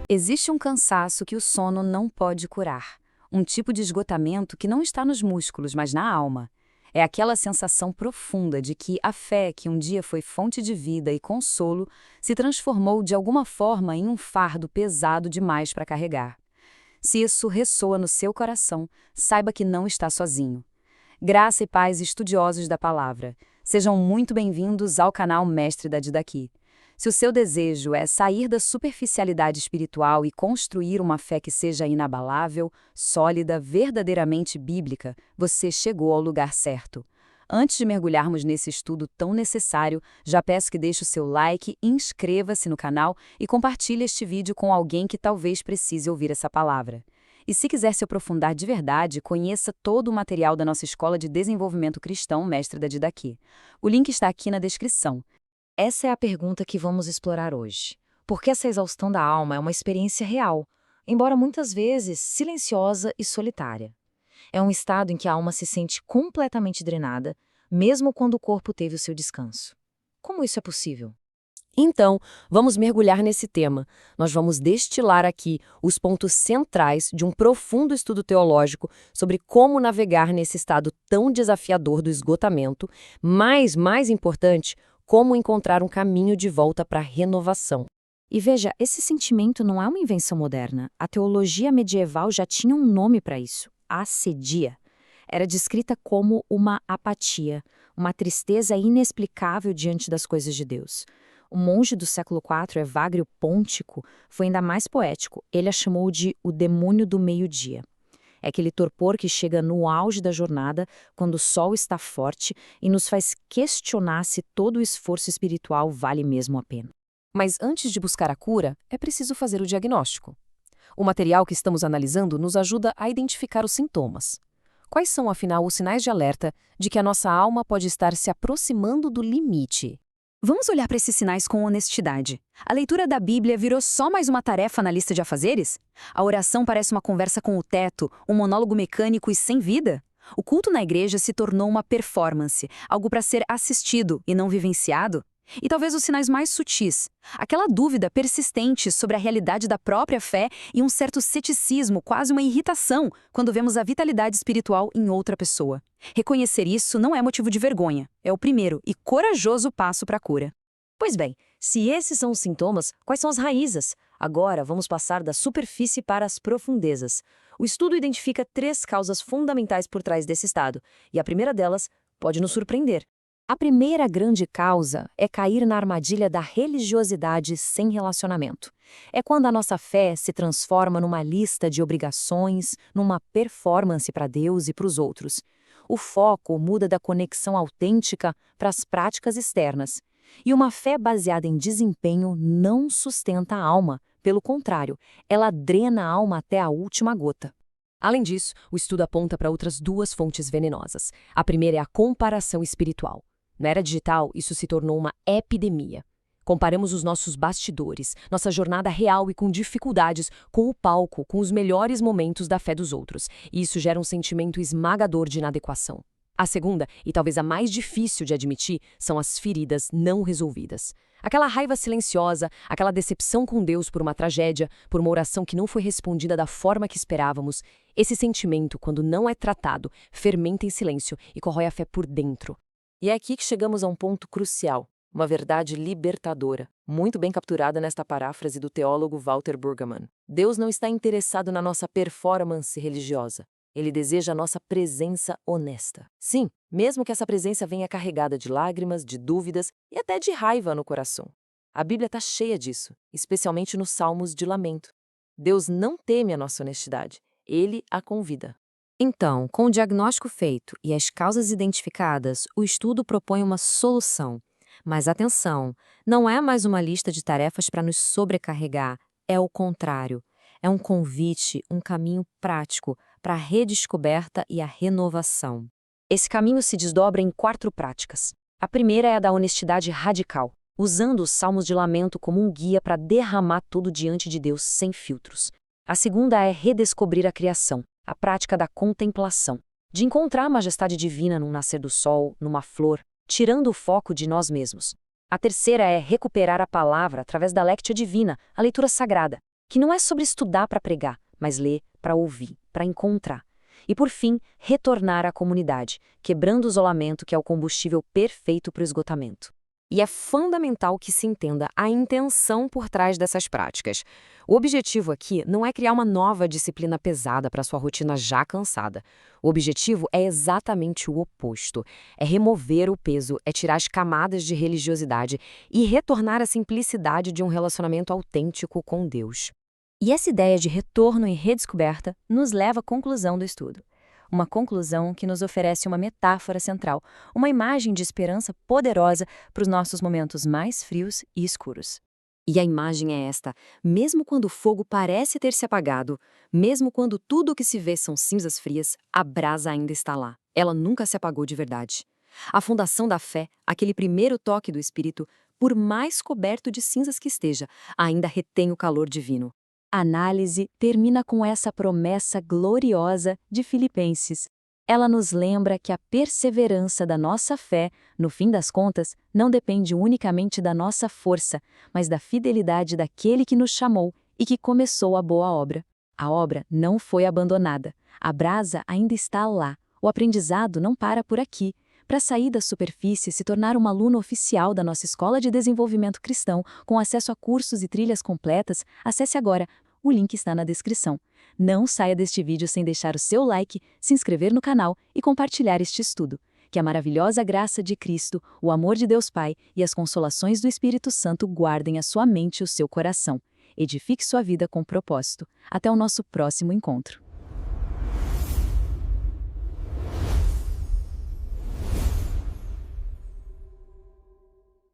Existe um cansaço que o sono não pode curar. Um tipo de esgotamento que não está nos músculos, mas na alma. É aquela sensação profunda de que a fé, que um dia foi fonte de vida e consolo, se transformou de alguma forma em um fardo pesado demais para carregar. Se isso ressoa no seu coração, saiba que não está sozinho. Graça e paz, estudiosos da palavra. Sejam muito bem-vindos ao canal Mestre da Didaqui. Se o seu desejo é sair da superficialidade espiritual e construir uma fé que seja inabalável, sólida, verdadeiramente bíblica, você chegou ao lugar certo. Antes de mergulharmos nesse estudo tão necessário, já peço que deixe o seu like, inscreva-se no canal e compartilhe este vídeo com alguém que talvez precise ouvir essa palavra. E se quiser se aprofundar de verdade, conheça todo o material da nossa Escola de Desenvolvimento Cristão Mestre da Didaqui. O link está aqui na descrição. Essa é a pergunta que vamos explorar hoje. Porque essa exaustão da alma é uma experiência real, embora muitas vezes silenciosa e solitária. É um estado em que a alma se sente completamente drenada, mesmo quando o corpo teve o seu descanso. Como isso é possível? Então, vamos mergulhar nesse tema. Nós vamos destilar aqui os pontos centrais de um profundo estudo teológico sobre como navegar nesse estado tão desafiador do esgotamento, mas, mais importante, como encontrar um caminho de volta para a renovação. E veja, esse sentimento não é uma invenção moderna. A teologia medieval já tinha um nome para isso: ascedia. Era descrita como uma apatia, uma tristeza inexplicável diante das coisas de Deus. O monge do século IV, Evagrio Póntico, foi ainda mais poético. Ele a chamou de o demônio do meio-dia. É aquele torpor que chega no auge da jornada, quando o sol está forte e nos faz questionar se todo o esforço espiritual vale mesmo a pena. Mas antes de buscar a cura, é preciso fazer o diagnóstico. O material que estamos analisando nos ajuda a identificar os sintomas. Quais são, afinal, os sinais de alerta de que a nossa alma pode estar se aproximando do limite? Vamos olhar para esses sinais com honestidade. A leitura da Bíblia virou só mais uma tarefa na lista de afazeres? A oração parece uma conversa com o teto, um monólogo mecânico e sem vida? O culto na igreja se tornou uma performance, algo para ser assistido e não vivenciado? E talvez os sinais mais sutis, aquela dúvida persistente sobre a realidade da própria fé e um certo ceticismo, quase uma irritação, quando vemos a vitalidade espiritual em outra pessoa. Reconhecer isso não é motivo de vergonha, é o primeiro e corajoso passo para a cura. Pois bem, se esses são os sintomas, quais são as raízes? Agora vamos passar da superfície para as profundezas. O estudo identifica 3 causas fundamentais por trás desse estado, e a primeira delas pode nos surpreender. A primeira grande causa é cair na armadilha da religiosidade sem relacionamento. É quando a nossa fé se transforma numa lista de obrigações, numa performance para Deus e para os outros. O foco muda da conexão autêntica para as práticas externas. E uma fé baseada em desempenho não sustenta a alma. Pelo contrário, ela drena a alma até a última gota. Além disso, o estudo aponta para outras 2 fontes venenosas. A primeira é a comparação espiritual. Na era digital, isso se tornou uma epidemia. Comparamos os nossos bastidores, nossa jornada real e com dificuldades, com o palco, com os melhores momentos da fé dos outros. E isso gera um sentimento esmagador de inadequação. A segunda, e talvez a mais difícil de admitir, são as feridas não resolvidas. Aquela raiva silenciosa, aquela decepção com Deus por uma tragédia, por uma oração que não foi respondida da forma que esperávamos. Esse sentimento, quando não é tratado, fermenta em silêncio e corrói a fé por dentro. E é aqui que chegamos a um ponto crucial, uma verdade libertadora, muito bem capturada nesta paráfrase do teólogo Walter Brueggemann. Deus não está interessado na nossa performance religiosa. Ele deseja a nossa presença honesta. Sim, mesmo que essa presença venha carregada de lágrimas, de dúvidas e até de raiva no coração. A Bíblia está cheia disso, especialmente nos salmos de lamento. Deus não teme a nossa honestidade, Ele a convida. Então, com o diagnóstico feito e as causas identificadas, o estudo propõe uma solução. Mas atenção, não é mais uma lista de tarefas para nos sobrecarregar, é o contrário. É um convite, um caminho prático para a redescoberta e a renovação. Esse caminho se desdobra em 4 práticas. A primeira é a da honestidade radical, usando os salmos de lamento como um guia para derramar tudo diante de Deus sem filtros. A segunda é redescobrir a criação, a prática da contemplação, de encontrar a majestade divina num nascer do sol, numa flor, tirando o foco de nós mesmos. A terceira é recuperar a palavra através da Lectio Divina, a leitura sagrada, que não é sobre estudar para pregar, mas ler para ouvir, para encontrar. E, por fim, retornar à comunidade, quebrando o isolamento que é o combustível perfeito para o esgotamento. E é fundamental que se entenda a intenção por trás dessas práticas. O objetivo aqui não é criar uma nova disciplina pesada para sua rotina já cansada. O objetivo é exatamente o oposto. É remover o peso, é tirar as camadas de religiosidade e retornar à simplicidade de um relacionamento autêntico com Deus. E essa ideia de retorno e redescoberta nos leva à conclusão do estudo. Uma conclusão que nos oferece uma metáfora central, uma imagem de esperança poderosa para os nossos momentos mais frios e escuros. E a imagem é esta: mesmo quando o fogo parece ter se apagado, mesmo quando tudo o que se vê são cinzas frias, a brasa ainda está lá. Ela nunca se apagou de verdade. A fundação da fé, aquele primeiro toque do Espírito, por mais coberto de cinzas que esteja, ainda retém o calor divino. A análise termina com essa promessa gloriosa de Filipenses. Ela nos lembra que a perseverança da nossa fé, no fim das contas, não depende unicamente da nossa força, mas da fidelidade daquele que nos chamou e que começou a boa obra. A obra não foi abandonada. A brasa ainda está lá. O aprendizado não para por aqui. Para sair da superfície e se tornar um aluno oficial da nossa Escola de Desenvolvimento Cristão, com acesso a cursos e trilhas completas, acesse agora. O link está na descrição. Não saia deste vídeo sem deixar o seu like, se inscrever no canal e compartilhar este estudo. Que a maravilhosa graça de Cristo, o amor de Deus Pai e as consolações do Espírito Santo guardem a sua mente e o seu coração. Edifique sua vida com propósito. Até o nosso próximo encontro.